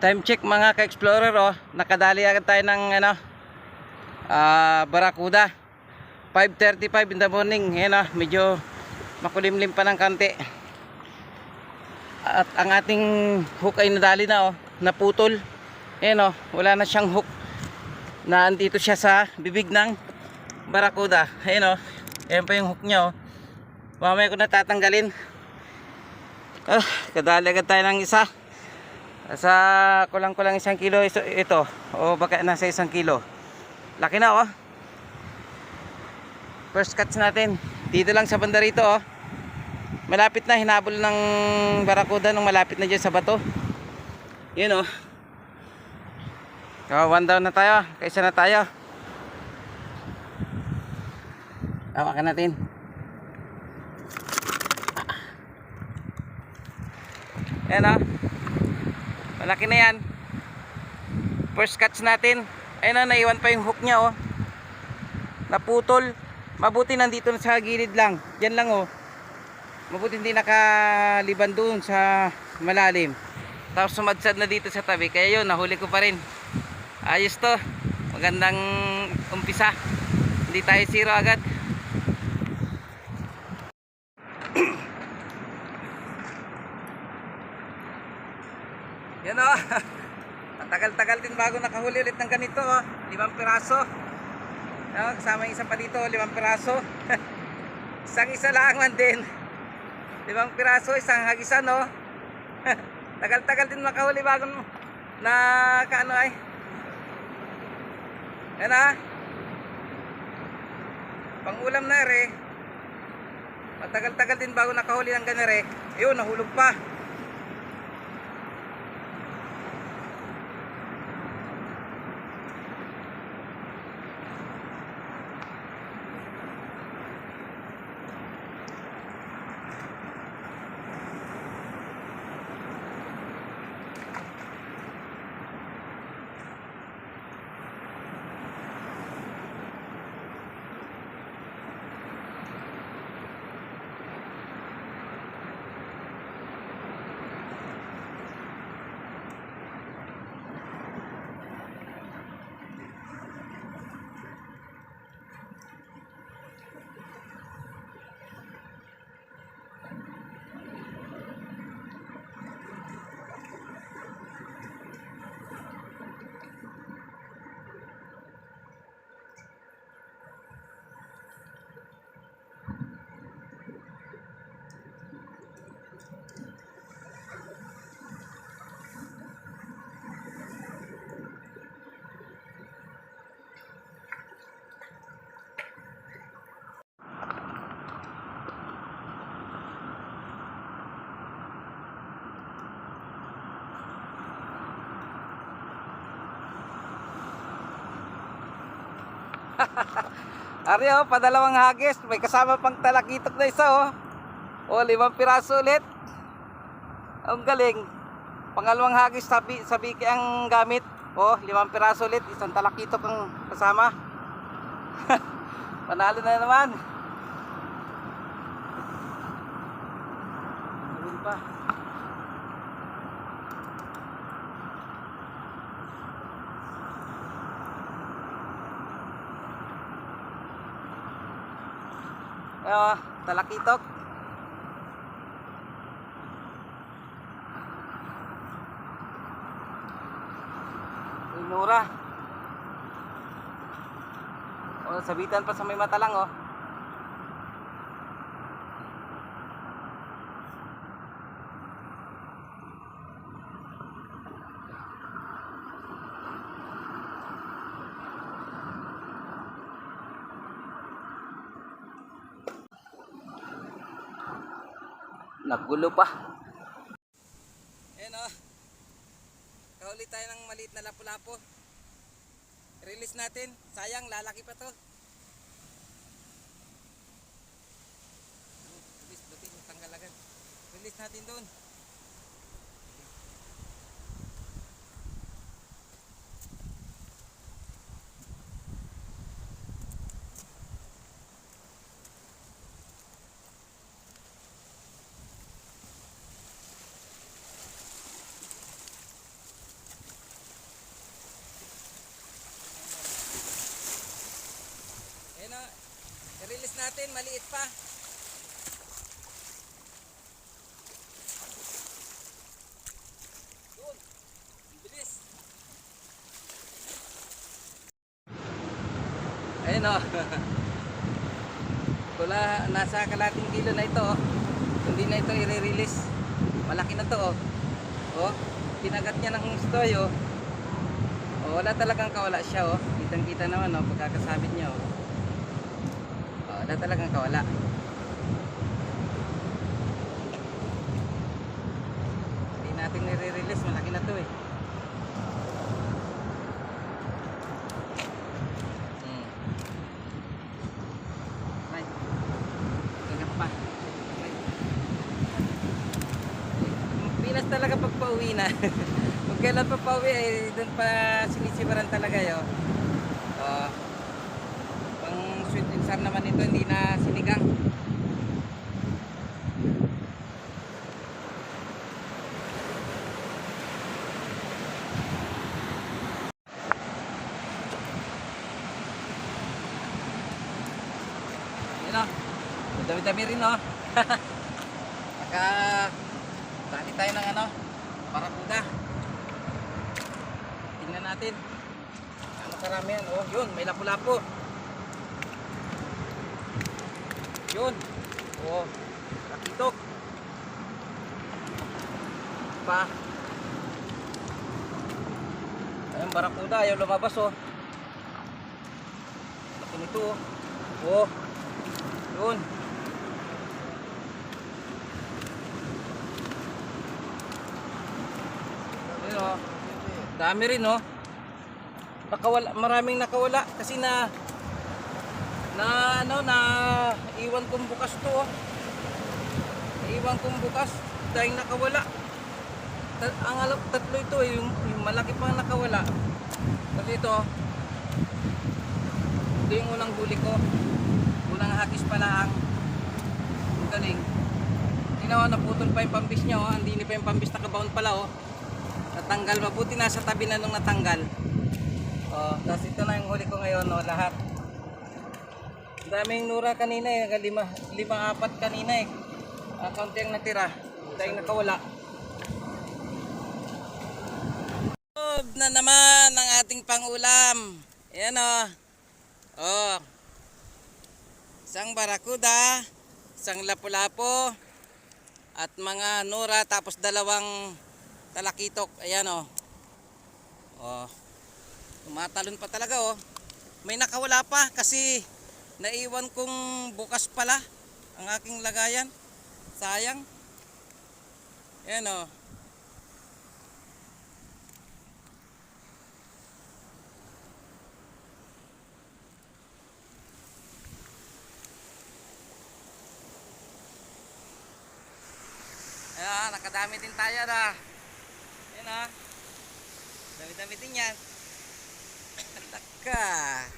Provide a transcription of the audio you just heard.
Time check mga ka-explorer, oh. Nakadali agad tayo ng barakuda. 5:35 in the morning. Ayan, oh, medyo makulimlim pa ng kanti. At ang ating hook ay nadali na, oh, naputol. Ayan, oh, wala na siyang hook. Na andito siya sa bibig ng barakuda. Ayan, oh. Ayan pa yung hook niya, oh. Mamaya ko natatanggalin. Kadali agad tayo ng isa. Sa kulang-kulang 1 kilo ito, o baka nasa 1 kilo. Laki na, oh. First catch natin dito lang sa banda rito, oh. Malapit na, hinabol ng barakuda nung malapit na dyan sa bato. Yun, oh. One down na tayo, kaisa na tayo. Hawakan natin. Yan, oh. Malaki na yan. First catch natin. Ayun, na, naiwan pa yung hook niya, oh. Naputol. Mabuti nandito na sa gilid lang. Diyan lang, oh. Mabuti hindi nakaliban doon sa malalim. Tapos sumadsad na dito sa tabi. Kaya yun, nahuli ko pa rin. Ayos to. Magandang umpisa. Hindi tayo zero agad. Yan, oh. Tagal-tagal din bago nakahuli ulit ng ganito, oh. 5 piraso. Oh, kasama yung isa pa dito, 5 piraso. Isang-isa lang man din. 5 piraso, isang hagisan, oh. Tagal-tagal din makahuli bago na kaano ay. Yan, ah. Pangulam na ere. Matagal-tagal din bago nakahuli ng ganere. Ayun, nahulog pa. Ari, oh, padalawang hagis. May kasama pang talakitok na isa, oh. O, 5 piraso ulit. Ang galing. Pangalawang hagis sa biki ang gamit. O, 5 piraso ulit. Isang talakitok ang kasama. Panalo na naman. Ayun pa. Ayun, talakitok. Inura. O, sabitan pa sa may mata lang, oh. Nagulo pa. Ayan, oh. Kahuli tayo ng maliit na lapu-lapo. Release natin. Sayang, lalaki pa to. Release, buti, tanggal agad. Release natin doon. I-release natin, maliit pa. Yun, bilis. Ayun o. Wala, nasa kalating kilo na ito oh. Hindi na ito i-release. Malaki na to oh. Oh, kinagat niya ng stoy oh. Oh, wala talagang kawala siya oh. Kitang-kita naman oh, pagkakasabit niya oh. Oh, wala talagang kawala. Hindi natin nire-release, malaki na to eh. Right. Gagat pa. Right. Pinas talaga pag pauwi na. Kung kailan pa pauwi eh, doon pa sinisibaran talaga yun. Pang sweet and sour naman ito, hindi na sinigang. Yun o, dami-dami rin o. Dali tayo ng ano, barakuda. Tingnan natin. Ano karami yan? Oh, yun, may lapu-lapu. Yun. Oh, rakitok. Pa. Ayun, barakuda, ayaw lumabas oh. Laki nito oh. Oh. Yun. Ayun oh. Dami rin oh. Nakawala, maraming nakawala kasi na iwan kong bukas to oh. Iwan kong bukas dahil nakawala. Ang tatlo ito eh, yung malaki pang nakawala. Kasi ito yung unang huli ko. Unang hakis pala ang galing. Tinawa, naputol pa yung pambis niya oh. Hindi pa yung pambis, nakabaon pala oh. Natanggal, mabuti nasa tabi na nung natanggal. Oh, tapos ito na yung huli ko ngayon oh, lahat. Daming nura kanina eh, apat kanina eh. Kaunti ang natira, dahil nakawala. Na naman ang ating pangulam. Ayan oh. Oh. Isang barakuda, isang lapu-lapu, at mga nura, tapos dalawang talakitok. Ayan oh. Oh. Tumatalon pa talaga oh. May nakawala pa kasi naiwan kong bukas pala ang aking lagayan. Sayang. Ayan oh. Ayan, nakadami din tayo na. Ayan oh. Dami-dami din yan. Taka.